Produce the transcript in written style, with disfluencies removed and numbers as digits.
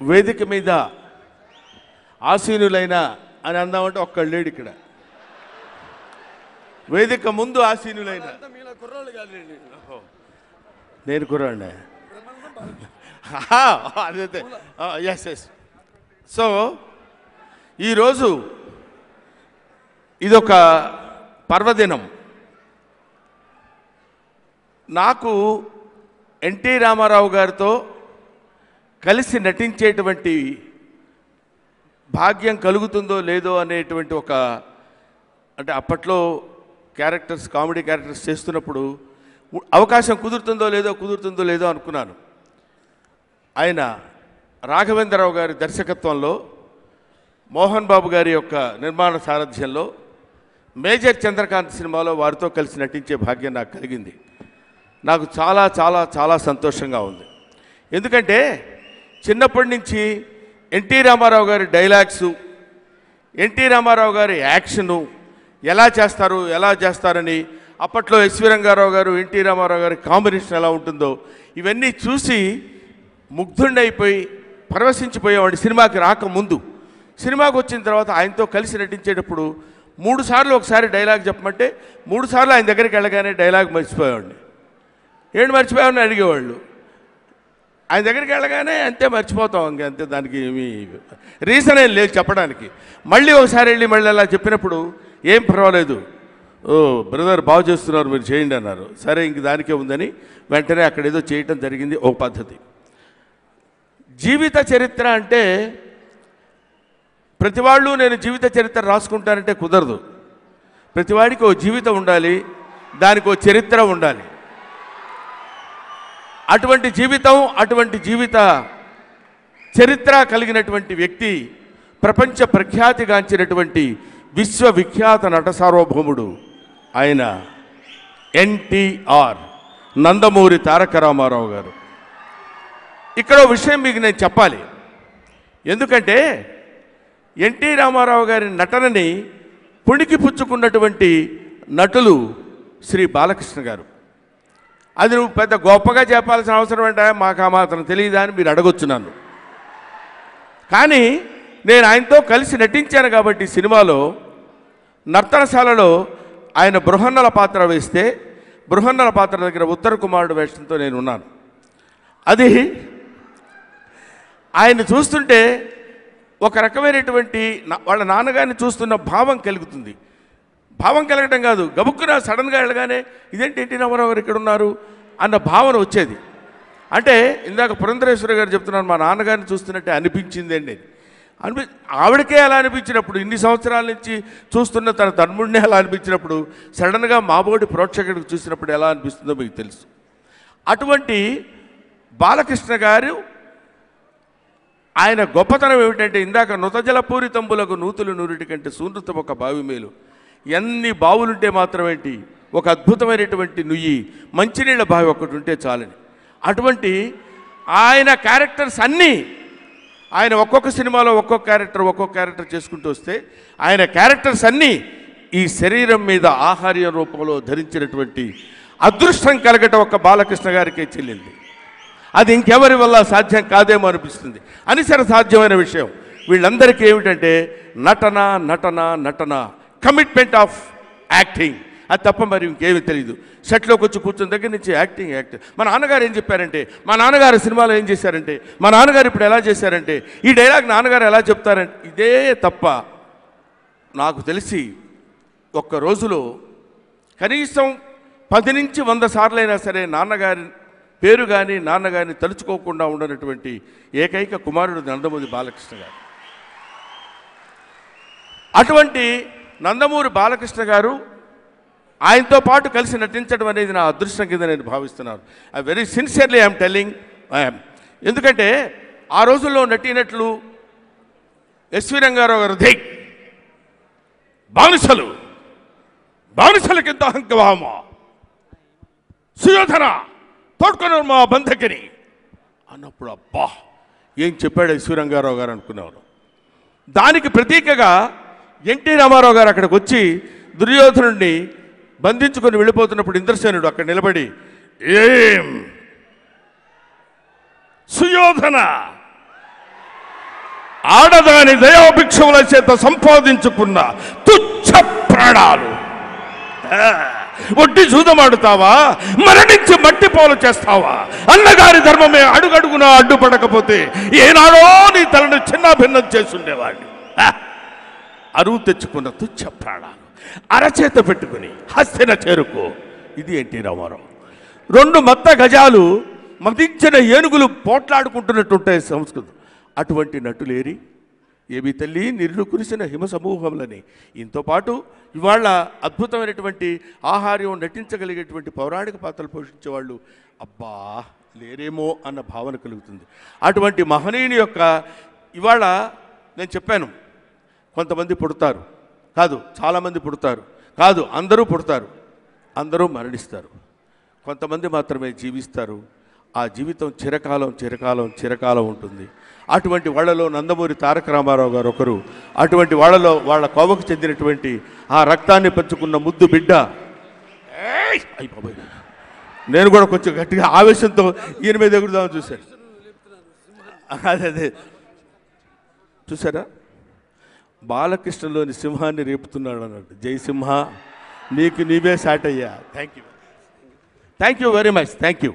వేదిక మీద ఆసీనులైన అని అందామంటే ఒక్కళ్ళు లేడు ఇక్కడ. వేదిక ముందు ఆసీనులైన నేను కుర్రాడినే. అదే ఎస్ ఎస్. సో ఈరోజు ఇదొక పర్వదినం. నాకు ఎన్టీ రామారావు గారితో కలిసి నటించేటువంటి భాగ్యం కలుగుతుందో లేదో అనేటువంటి ఒక, అంటే అప్పట్లో క్యారెక్టర్స్, కామెడీ క్యారెక్టర్స్ చేస్తున్నప్పుడు అవకాశం కుదురుతుందో లేదో అనుకున్నాను. ఆయన రాఘవేంద్రరావు గారి దర్శకత్వంలో, మోహన్ బాబు గారి యొక్క నిర్మాణ సారథ్యంలో మేజర్ చంద్రకాంత్ సినిమాలో వారితో కలిసి నటించే భాగ్యం నాకు కలిగింది. నాకు చాలా చాలా చాలా సంతోషంగా ఉంది. ఎందుకంటే చిన్నప్పటి నుంచి ఎన్టీ రామారావు గారి డైలాగ్సు, ఎన్టీ రామారావు గారి యాక్షను ఎలా చేస్తారని అప్పట్లో ఎస్వి రంగారావు గారు, ఎన్టీ రామారావు గారి కాంబినేషన్ ఎలా ఉంటుందో ఇవన్నీ చూసి ముగ్ధుండైపోయి పరవశించిపోయేవాడు. సినిమాకి రాకముందు, సినిమాకి వచ్చిన తర్వాత ఆయనతో కలిసి నటించేటప్పుడు 3 సార్లు ఒకసారి డైలాగ్ చెప్పమంటే 3 సార్లు ఆయన దగ్గరికి వెళ్ళగానే డైలాగ్ మర్చిపోయేవాడిని. ఏంటి మర్చిపోయామని అడిగేవాళ్ళు. ఆయన దగ్గరికి వెళ్ళగానే అంతే మర్చిపోతాం, అంతే. దానికి ఏమీ రీజన్ ఏం లేదు చెప్పడానికి. మళ్ళీ ఒకసారి వెళ్ళి మళ్ళీ అలా చెప్పినప్పుడు ఏం పర్వాలేదు, ఓ బ్రదర్ బాగు చేస్తున్నారు, మీరు చేయండి అన్నారు. సరే ఇంక దానికే ఉందని వెంటనే అక్కడ ఏదో చేయటం జరిగింది. ఓ పద్ధతి. జీవిత చరిత్ర అంటే ప్రతివాళ్ళు నేను జీవిత చరిత్ర రాసుకుంటానంటే కుదరదు. ప్రతివాడికి ఓ జీవితం ఉండాలి, దానికి ఓ చరిత్ర ఉండాలి. అటువంటి జీవితం, అటువంటి జీవిత చరిత్ర కలిగినటువంటి వ్యక్తి ప్రపంచ ప్రఖ్యాతిగాంచినటువంటి విశ్వవిఖ్యాత నట సార్వభౌముడు ఆయన ఎన్టీఆర్, నందమూరి తారక రామారావు గారు. ఇక్కడ విషయం మీకు నేను చెప్పాలి. ఎందుకంటే ఎన్టీ రామారావు గారి నటనని పుణికి పుచ్చుకున్నటువంటి నటులు శ్రీ బాలకృష్ణ గారు. అది నువ్వు పెద్ద గొప్పగా చెప్పాల్సిన అవసరం అంటే మాకు ఆ మాత్రం తెలియదా అని మీరు అడగొచ్చు నన్ను. కానీ నేను ఆయనతో కలిసి నటించాను కాబట్టి సినిమాలో నర్తనశాలలో ఆయన బృహన్నల పాత్ర వేస్తే, బృహన్నల పాత్ర దగ్గర ఉత్తర కుమారుడు వేషంతో నేను ఉన్నాను. అది ఆయన చూస్తుంటే ఒక రకమైనటువంటి వాళ్ళ నాన్నగారిని చూస్తున్న భావం కలుగుతుంది. భావం కలగటం కాదు, గబుక్కున సడన్గా వెళ్ళగానే ఇదేంటి ఎన్టీ రామారావు గారు ఇక్కడ ఉన్నారు అన్న భావన వచ్చేది. అంటే ఇందాక పురంధరేశ్వర గారు చెప్తున్నారు, మా నాన్నగారిని చూస్తున్నట్టే అనిపించింది అండి. ఆవిడకే అలా అనిపించినప్పుడు, ఇన్ని సంవత్సరాల నుంచి చూస్తున్న తన తన్ముడినే అలా అనిపించినప్పుడు, సడన్గా మాబోటి ప్రోక్షకుడికి చూసినప్పుడు ఎలా అనిపిస్తుందో మీకు తెలుసు. అటువంటి బాలకృష్ణ గారు ఆయన గొప్పతనం ఏమిటంటే, ఇందాక నుతజలపూరితంబులకు నూతులు నూరిటి కంటే సూనృతం ఒక బావి మేలు. ఎన్ని బావులుంటే మాత్రమేంటి, ఒక అద్భుతమైనటువంటి నుయ్యి మంచినీళ్ళ బావి ఒకటి ఉంటే చాలని. అటువంటి ఆయన క్యారెక్టర్స్ అన్నీ, ఆయన ఒక్కొక్క సినిమాలో ఒక్కొక్క క్యారెక్టర్ చేసుకుంటూ వస్తే ఆయన క్యారెక్టర్స్ అన్నీ ఈ శరీరం మీద ఆహార్య రూపంలో ధరించినటువంటి అదృష్టం కలగటం ఒక బాలకృష్ణ గారికే చెల్లింది. అది ఇంకెవరి వల్ల సాధ్యం కాదేమో అనిపిస్తుంది. అనిసర సాధ్యమైన విషయం వీళ్ళందరికీ ఏమిటంటే నటన నటన నటన, కమిట్మెంట్ ఆఫ్ యాక్టింగ్. అది తప్ప మరి ఇంకేమీ తెలియదు. సెట్లోకి వచ్చి కూర్చున్న దగ్గర నుంచి యాక్టింగ్. మా నాన్నగారు ఏం చెప్పారంటే, మా నాన్నగారు సినిమాలో ఏం చేశారంటే, మా నాన్నగారు ఇప్పుడు ఎలా చేశారంటే, ఈ డైలాగ్ నాన్నగారు ఎలా చెప్తారంటే, ఇదే తప్ప నాకు తెలిసి ఒక్క రోజులో కనీసం 10 నుంచి 100 సార్లైనా సరే నాన్నగారి పేరు కానీ నాన్నగారిని తలుచుకోకుండా ఉండనటువంటి ఏకైక కుమారుడు నందమూరి బాలకృష్ణ గారు. అటువంటి నందమూరి బాలకృష్ణ గారు ఆయనతో పాటు కలిసి నటించడం అనేది నా అదృష్టం కింద నేను భావిస్తున్నాను. I very sincerely I'm telling. ఎందుకంటే ఆ రోజుల్లో నటినట్లు ఎస్వి రంగారావు గారు ధై బానిసలకింత అహంకవామా సుయోధన తోడ్కొన్నారు మా బంధకిని అన్నప్పుడు అబ్బా ఏం చెప్పాడు ఎస్వి రంగారావు గారు అనుకునేవారు. దానికి ప్రతీకగా ఎన్టీ రామారావు గారు అక్కడికి వచ్చి దుర్యోధనుడిని బంధించుకొని వెళ్ళిపోతున్నప్పుడు ఇంద్రసేనుడు అక్కడ నిలబడి ఏం సుయోధన ఆడదాని దయాభిక్షముల చేత సంపాదించుకున్న తుచ్చ ప్రాణాలు. ఒట్టి జూదమాడుతావా? మరణించి మట్టి పాలు చేస్తావా? అన్నగారి ధర్మమే అడుగడుగునా అడ్డుపడకపోతే ఏనాడో నీ తలను చిన్న భిన్నం చేసుండేవాడిని. అరువు తెచ్చుకున్న తుచ్చ ప్రాణాలు అరచేత పెట్టుకుని హస్తిన చేరుకో. ఇది ఎన్టీ రామారావు. 2 మత్త గజాలు మదించిన ఏనుగులు పోట్లాడుకుంటున్నట్టుంటాయి సంస్కృతం. అటువంటి నటులేరి ఏమి తల్లి నిరులు కురిసిన హిమ సమూహములని. ఇంతో పాటు ఇవాళ అద్భుతమైనటువంటి ఆహార్యం నటించగలిగేటువంటి పౌరాణిక పాత్రలు పోషించేవాళ్ళు అబ్బా లేరేమో అన్న భావన కలుగుతుంది. అటువంటి మహనీయుని యొక్క ఇవాళ నేను చెప్పాను, కొంతమంది పుడతారు కాదు, చాలామంది పుడతారు కాదు, అందరూ పుడతారు, అందరూ మరణిస్తారు. కొంతమంది మాత్రమే జీవిస్తారు. ఆ జీవితం చిరకాలం చిరకాలం చిరకాలం ఉంటుంది. అటువంటి వాళ్ళలో నందమూరి తారక రామారావు గారు ఒకరు. అటువంటి వాళ్ళలో వాళ్ళ కోవకు చెందినటువంటి ఆ రక్తాన్ని పంచుకున్న ముద్దు బిడ్డ. అయిపోయి నేను కూడా కొంచెం గట్టిగా ఆవేశంతో ఈయన మీద ఎగురుదామని చూశాను. అదే చూసారా, బాలకృష్ణలోని సింహాన్ని రేపుతున్నాడు అన్నట్టు. జై సింహ, నీకు నీవే సాట్ అయ్యా. Thank you very much. Thank you.